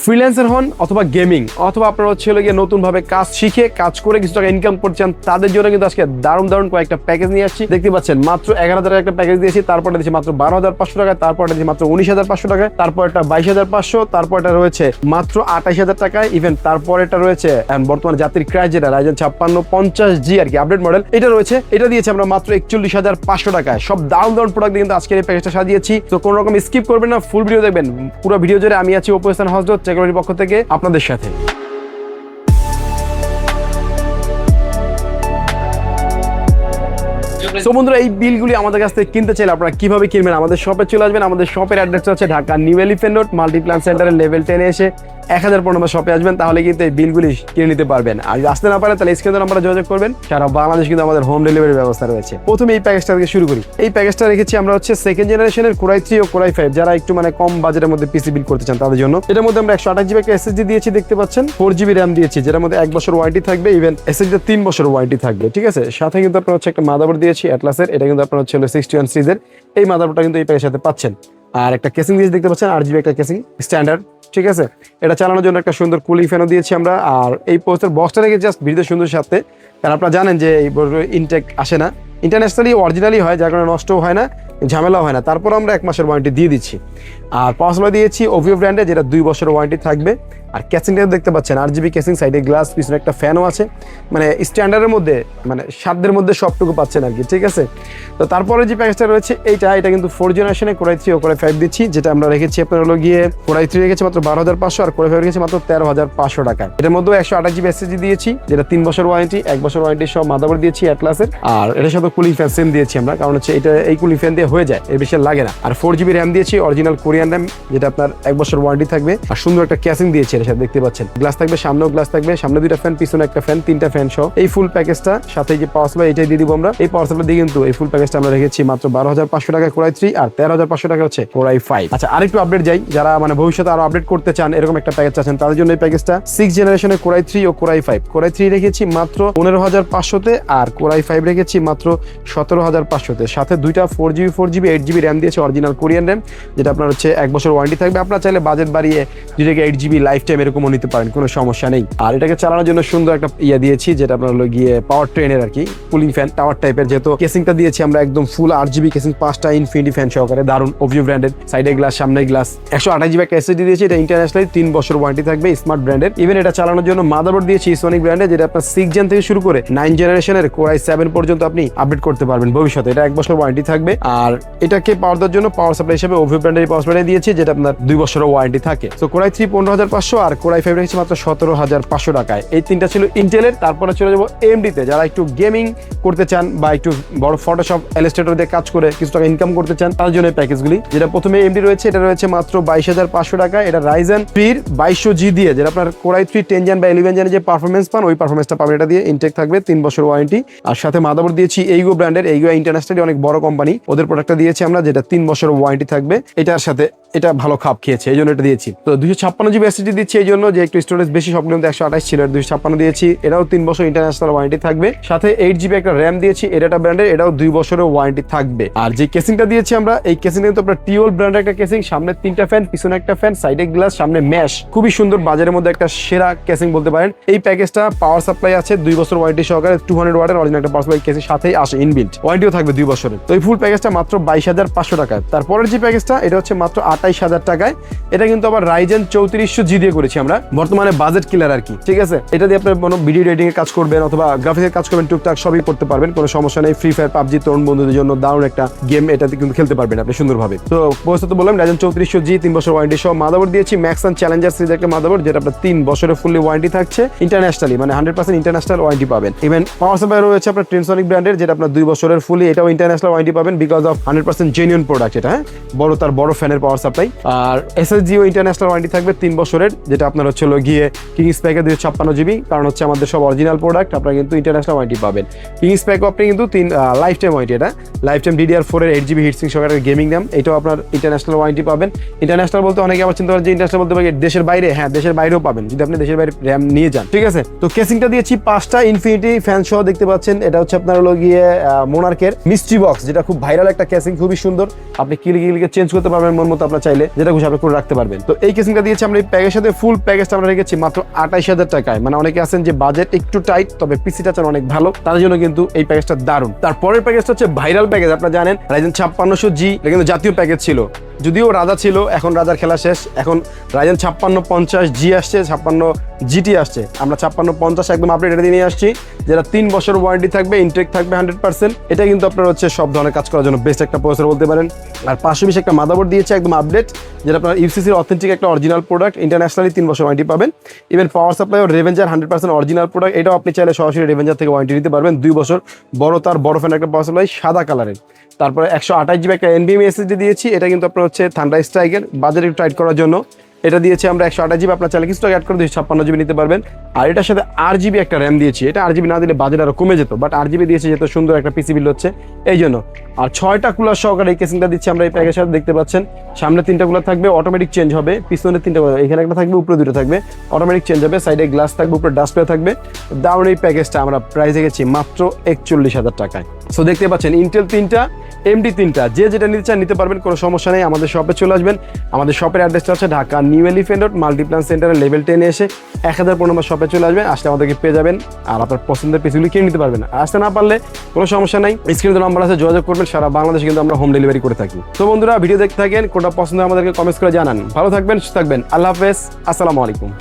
Freelancer হন অথবা gaming অথবা আপনারা হচ্ছে গিয়ে নতুনভাবে কাজ শিখে কাজ করে কিছু টাকা ইনকাম করছেন, তাদের জন্য কিন্তু আজকে দারুণ কয়েকটা প্যাকেজ নিয়ে আসছি। দেখতে পাচ্ছেন মাত্র 11,000 একটা প্যাকেজ দিয়েছি, তারপরে দিয়েছি মাত্র 12,500 টাকায়, তারপরে দিয়েছি মাত্র 19,500 টাকায়, তারপর এটা 22,500, তারপর এটা রয়েছে মাত্র 28,000 টাকায়। ইভেন তারপর এটা রয়েছে বর্তমানে জাতির ক্রাশ যেটা Ryzen 5650G আর কি আপডেট মডেল, এটা রয়েছে, এটা দিয়েছি আমরা মাত্র 41,500 টাকায়। সব দারুণ প্রোডাক্ট দিয়ে কিন্তু আজকের এই প্যাকেজটা সাজিয়েছি। তো কোনো রকম স্কিপ করবেন না, ফুল ভিডিও দেখবেন। পুরো ভিডিও জুড়ে আমি আছি অপু হাসান হজরত টেকনোলজির পক্ষ থেকে আপনাদের সাথে। তো বন্ধুরা, এই বিলগুলি আমাদের কাছ থেকে কিনতে চাইলে আপনারা কিভাবে কিনবেন? আমাদের শপে চলে আসবেন। আমাদের শপের অ্যাড্রেস হচ্ছে Dhaka new elephant road Multiplan সেন্টারের লেভেল 10 এসে 1015 নম্বর শপে আসবেন, তাহলে কিন্তু এই বিলগুলি কিনে নিতে পারবেন। আর যদি আসতে না পারে তাহলে স্ক্রিনে নাম্বারে যোগাযোগ করবেন। সারা বাংলাদেশ কিন্তু আমাদের হোম ডেলিভারির ব্যবস্থা রয়েছে। প্রথমে এই প্যাকেজটা থেকে শুরু করি। এই প্যাকেজটা রেখেছি আমরা হচ্ছে সেকেন্ড জেনারেশনের Core i3 ও Core i5, যারা একটু মানে কম বাজেটের মধ্যে পিসি বিল্ড করতে চান তাদের জন্য। এটার মধ্যে আমরা 128GB একটা SSD দিয়েছি, দেখতে পাচ্ছেন 4GB RAM দিয়েছি, যেটার মধ্যে 1 বছর ওয়ারেন্টি থাকবে। ইভেন SSD 3 বছর ওয়ারেন্টি থাকবে, ঠিক আছে। সাথে কিন্তু আপনার হচ্ছে একটা মাদারবোর্ড দিয়েছি অ্যাটলাসের, এটা কিন্তু আপনার হচ্ছে 61 সিরিজের। এই মাদারবোর্ডটা কিন্তু এই প্যাকেজের সাথে পাচ্ছেন। আর একটা কেসিং দিয়েছি, দেখতে পাচ্ছেন 8GB একটা কেসিং স্ট্যান্ডার্ড, ঠিক আছে। এটা চালানোর জন্য একটা সুন্দর কুলিং ফ্যানও দিয়েছি আমরা। আর এই পোস্টার বক্সটা রেখে জাস্ট ভিডিও সুন্দর সাথে, কারণ আপনারা জানেন যে এই ইনটেক আসে না, ইন্টারন্যাশনালি অরিজিনালি হয়, যার কারণে নষ্টও হয় না, ঝামেলাও হয় না। তারপর আমরা 1 মাসের ওয়ারেন্টি দিয়ে দিচ্ছি। আর পাওয়ার সাপ্লাই দিয়েছি ওভিও ব্র্যান্ডে, যেটা 2 বছরের ওয়ারেন্টি থাকবে। আর ক্যাসিংটা দেখতে পাচ্ছেন 8GB ক্যাসিং, সাইডে গ্লাস, পিছনে একটা ফ্যানও আছে, মানে স্ট্যান্ডার্ডের মধ্যে, মানে সাধ্যের মধ্যে সবটুকু পাচ্ছেন আর কি, ঠিক আছে। তো তারপরে যে প্যাকেজটা রয়েছে এটা কিন্তু 4 জেনারেশনে Core i3 ও Core i5 দিচ্ছি, যেটা আমরা রেখেছি আপনার হলো গিয়ে Core i3 রেখেছি মাত্র 12,500 আর Core i5 রেখেছি মাত্র 13,500 টাকায়। এটার মধ্যে 128GB SSD দিয়েছি, যেটা 3 বছর ওয়ারেন্টি, 1 বছর ওয়ারেন্টি সহ মাদারবোর্ড দিয়েছি অ্যাটলাসের। আর এটার সাথে কুলিং ফ্যান সেম দিয়েছি আমরা, কারণ হচ্ছে এটা এই কুলিং ফ্যান দিয়ে হয়ে যায়, এর বেশি লাগে না। আর 4GB RAM দিয়েছি, অরিজিনাল কোরিয়ান RAM, যেটা আপনার 1 বছর ওয়ারেন্টি থাকবে। আর সুন্দর একটা ক্যাসিং দিয়েছি এর সাথে, দেখতে পাচ্ছেন গ্লাস থাকবে, সামনেও গ্লাস থাকবে, সামনে 2টা ফ্যান, পিছনে একটা ফ্যান, 3টা ফ্যান সহ এই ফুল প্যাকেজটা। সাথে যে পাওয়ার সাপ্লাই এটাই দিয়ে দিব আমরা। এই পাওয়ার সাপ্লাই দিয়ে কিন্তু এই ফুল প্যাকেজটা আমরা রেখেছি মাত্র 12,500 টাকায় Core i3 আর 13,500 টাকা হচ্ছে Core i5। আচ্ছা, আরেকটু আপডেট যাই, যারা মানে ভবিষ্যতে আরো আপডেট করতে চান, এরকম একটা প্যাকেজ চাচ্ছেন, তাদের জন্য এই প্যাকেজটা 6 জেনারেশনের Core i3 ও Core i5। Core i3 রেখেছি মাত্র 15,500 তে আর Core i5 রেখেছি মাত্র 17,500 তে। সাথে 2টা 4GB 8GB RAM দিয়েছে, অরিজিনাল কোরিয়ান RAM, যেটা আপনার হচ্ছে 1 বছর ওয়ারেন্টি থাকবে। আপনারা চাইলে বাজেট বাড়িয়ে 2 8GB লাইফ টাইম এরকমও নিতে পারেন, কোনো সমস্যা নেই। আর এটাকে চালানোর জন্য সুন্দর একটা দিয়েছি, যেটা আপনার হলো গিয়ে পাওয়ার ট্রেনের আর কি কুলিং ফ্যান টাওয়ার টাইপের। যেহেতু কেসিংটা দিয়েছি আমরা একদম ফুল 8GB কেসিং, 5টা ইনফিনিটি ফ্যান সহকারে, দারুন ওভিও ব্র্যান্ডের, সাইডে গ্লাস, সামনে গ্লাস, 128GB একটা SSD দিয়েছি, এটা ইন্টারন্যাশনালি 3 বছর ওয়ারেন্টি থাকবে, স্মার্ট ব্র্যান্ডের। ইভেন এটা চালানোর জন্য মাদারবোর্ড দিয়েছি সোনিক ব্র্যান্ডের, যেটা আপনার 6 জেন থেকে শুরু করে 9 জেনারেশনের Core i7 পর্যন্ত আপনি আপডেট করতে পারবেন ভবিষ্যতে। এটা 1 বছর ওয়ারেন্টি থাকবে। আর এটাকে পাওয়ার দেওয়ার জন্য পাওয়ার সাপ্লাই হিসেবে ওভিও ব্র্যান্ডের পাওয়ার সাপ্লাই দিয়েছি, যেটা আপনার 2 বছরের ওয়ারেন্টি থাকে। তো Core i3 15,500 আর Core i5 রেখেছি মাত্র 17,500 টাকায়। এই 3টা ছিল ইন্টেলের। তারপরে চলে যাবো AMD তে, যারা একটু গেমিং করতে চান বা একটু বড় ফটোশপ ইলাস্ট্রেটর দিয়ে কাজ করে কিছু টাকা ইনকাম করতে চান, তার জন্য এই প্যাকেজগুলি। যেটা প্রথমে AMD রয়েছে, এটা রয়েছে মাত্র 22,500 টাকা। এটা Ryzen 3 2200G দিয়ে, যেটা আপনার Core i3 10 জেন বা 11 জেনের যে পারফরমেন্স পান, ওই পারফরমেন্সটা পাবেন এটা দিয়ে। ইনটেক থাকবে, 3 বছর ওয়ারেন্টি। আর সাথে মাদারবোর্ড দিয়েছি এইগো ব্র্যান্ডের, এইগো ইন্টারন্যাশনালি অনেক বড় কোম্পানি, ওদের প্রোডাক্টটা দিয়েছি আমরা, যেটা 3 বছর ওয়ারেন্টি থাকবে। এটার সাথে এটা ভালো খাপ খেয়েছে, এই জন্য এটা দিয়েছি। তো 256GB SSD দিচ্ছি এই জন্য যে একটু স্টোরেজ বেশি, সবগুলো 128 ছিল, 256 দিয়েছি। এটাও 3 বছর ইন্টারন্যাশনাল ওয়ারেন্টি থাকবে। সাথে 8GB একটা RAM দিয়েছি, এটা ব্র্যান্ডের, এটাও 2 বছরের ওয়ারেন্টি থাকবে। আর যে কেসিংটা দিয়েছি আমরা, এই কেসিংটা কিন্তু আপনার টিওল ব্র্যান্ডের একটা কেসিং, সামনে 3টা ফ্যান, পিছনে একটা ফ্যান, সাইডে গ্লাস, সামনে ম্যাশ, খুবই সুন্দর, বাজারের মধ্যে একটা সেরা কেসিং বলতে পারেন। এই প্যাকেজটা পাওয়ার সাপ্লাই আছে 2 বছর ওয়ারেন্টি সহকারে, 200 ওয়াটের অরিজিনাল একটা পাওয়ার সাপ্লাই কেসিং সাথেই আসে, ইনবিল্ট ওয়ারেন্টিও থাকবে 2 বছরের। তো এই ফুল প্যাকেজটা মাত্র 22,500 টাকায়। তারপরের যে প্যাকেজটা, এটা হচ্ছে মাত্র 28,000 টাকায়। এটা কিন্তু আবার Ryzen 3400G দিয়ে করেছি আমরা, বর্তমানে বাজেট কিলার আর কি, ঠিক আছে। এটা দিয়ে আপনার কোনো ভিডিও এডিটিং এর কাজ করবেন অথবা গ্রাফিক্সের কাজ করবেন, টুকটাক সবই করতে পারবেন, কোনো সমস্যা নেই। ফ্রি ফায়ার, পাবজি তরুণ বন্ধুদের জন্য দারুণ একটা গেম, এটাতে কিন্তু খেলতে পারবেন আপনি সুন্দরভাবে। তো বলতে বললাম Ryzen 3400G 3 বছর ওয়ারেন্টি সহ। মাদারবোর্ড দিয়েছি ম্যাক্সন চ্যালেঞ্জার সিরিজের একটা মাদারবোর্ড, যেটা আপনার 3 বছরের ফুললি ওয়ারেন্টি থাকছে, ইন্টারন্যাশনালি মানে 100% ইন্টারন্যাশনাল ওয়ারেন্টি পাবেন। ইভেন পাওয়ার সাপ্লাই রয়েছে আপনার ট্রেনসনিক ব্র্যান্ডের, যেটা আপনার 2 বছরের ফুললি, এটাও ইন্টারন্যাশনাল ওয়ারেন্টি পাবেন, বিকজ অফ 100% জেনুইন প্রোডাক্ট এটা, হ্যাঁ, বড় ফ্যানের পাওয়ার সাপ্লাই। আর SSDও ইন্টারন্যাশনাল ওয়ারেন্টি থাকবে 3 বছরের, যেটা আপনার হচ্ছে গিয়ে কিং স্প্যাকের 256GB, কারণ হচ্ছে আমাদের সব অরিজিনাল প্রোডাক্ট, আপনারা কিন্তু ইন্টারন্যাশনাল ওয়ারেন্টি পাবেন। কিং স্প্যাকও আপনি কিন্তু লাইফ টাইম ওয়ারেন্টি, এটা লাইফ টাইম DDR4 এর 8GB হিটসিং সহকারে গেমিং RAM, এটাও আপনার ইন্টারন্যাশনাল ওয়ারেন্টি পাবেন। ইন্টারন্যাশনাল বলতে অনেকে আবার চিন্তা করেন যে ইন্টারন্যাশনাল বলতে পারে দেশের বাইরে, হ্যাঁ দেশের বাইরেও পাবেন যদি আপনি দেশের বাইরে RAM নিয়ে যান, ঠিক আছে। তো কেসিংটা দিয়েছি 5টা ইনফিনিটি ফ্যান সহ, দেখতে পাচ্ছেন। এটা হচ্ছে আপনার গিয়ে মোনার্কের মিস্ট্রি বক্স, যেটা খুব ভাইরাল একটা কেসিং, খুবই সুন্দর, আপনি ক্লিকে চেঞ্জ করতে পারবেন মন মতো আপনার আপনার চাইলে যেটা খুশি আপনি করে রাখতে পারবেন। তো এই কেসিংটা দিয়েছি আমরা এই প্যাকের সাথে, ফুল প্যাকেজটা আমরা রেখেছি মাত্র 28,000 টাকায়। মানে অনেকে আছেন যে বাজেট একটু টাইট তবে পিসিটা চান অনেক ভালো, তাদের জন্য কিন্তু এই প্যাকেজটা দারুণ। তারপরের প্যাকেজটা হচ্ছে ভাইরাল প্যাকেজ। আপনারা জানেন Ryzen 5600G এটা কিন্তু জাতীয় প্যাকেজ ছিল, যদিও রাজা ছিল, এখন রাজার খেলা শেষ। এখন Ryzen 5650G আসছে, 56GT আসছে। আমরা 5650 একদম আপডেট এটা দিয়ে নিয়ে আসছি, যেটা 3 বছর ওয়ারেন্টি থাকবে, ইনটেক থাকবে 100%। এটা কিন্তু আপনার হচ্ছে সব ধরনের কাজ করার জন্য বেস্ট একটা প্রসেসর বলতে পারেন। আর 520 একটা মাদারবোর্ড দিয়েছে একদম আপডেট, যেটা আপনার ইউসিসির অথেন্টিক একটা অরিজিনাল প্রোডাক্ট, ইন্টারন্যাশনালি 3 বছর ওয়ারেন্টি পাবেন। ইভেন পাওয়ার সাপ্লাই ও রেভেঞ্জার 100% অরিজিনাল প্রোডাক্ট, এটাও আপনি চাইলে সরাসরি রেভেঞ্জার থেকে ওয়ারেন্টি নিতে পারবেন 2 বছর। বড় তার বড় ফ্যান একটা পাওয়ার সাপ্লাই সাদা কালারের। তারপরে 128GB একটা NVMe SSD দিয়েছি, এটা কিন্তু আপনার হচ্ছে থান্ডার স্ট্রাইকের বাজেট একটু টাইট করার জন্য এটা দিয়েছি আমরা 128GB। আপনার চাইলে কিছু অ্যাড করে 256GB নিতে পারবেন। আর এটার সাথে 8GB একটা র্যাম দিয়েছি, এটা 8GB না দিলে বাজেট আরো কমে যেত, বাট 8GB দিয়েছি যেহেতু সুন্দর একটা পিসি বিল্ড হচ্ছে এই জন্য। আর 6টা কুলার সহকারে এই কেসিংটা দিচ্ছি আমরা এই প্যাকের সাথে, দেখতে পাচ্ছেন সামনে 3টা কুলার থাকবে, অটোমেটিক চেঞ্জ হবে, পিছনে 3টা কুলার, এখানে একটা থাকবে, উপরে 2টা থাকবে, অটোমেটিক চেঞ্জ হবে, সাইডে গ্লাস থাকবে, উপরে ডাস্টপ্লে থাকবে। দারুণ এই প্যাকেজটা আমরা প্রাইস রেখেছি মাত্র 41,000 টাকায়। সো দেখতে পাচ্ছেন ইন্টেল 3টা, AMD 3টা, যে যেটা নিতে চান নিতে পারবেন, কোনো সমস্যা নেই। আমাদের শপে চলে আসবেন, আমাদের শপের অ্যাড্রেসটা হচ্ছে Dhaka new elephant road Multiplan সেন্টারের লেভেল 10 এসে 1015 নম্বর শপে চলে আসবেন, আসলে আমাদেরকে পেয়ে যাবেন আর আপনার পছন্দের পিসগুলি কিনে নিতে পারবেন। আসতে না পারলে কোনো সমস্যা নাই, স্ক্রিনে নাম্বার আছে, যোগাযোগ করবেন, সারা বাংলাদেশে কিন্তু আমরা হোম ডেলিভারি করে থাকি। তো বন্ধুরা ভিডিও দেখতে থাকেন, কোনটা পছন্দ আমাদেরকে কমেন্টস করে জানান। ভালো থাকবেন, সুস্থ থাকবেন, আল্লাহ হাফেজ, আসসালামু আলাইকুম।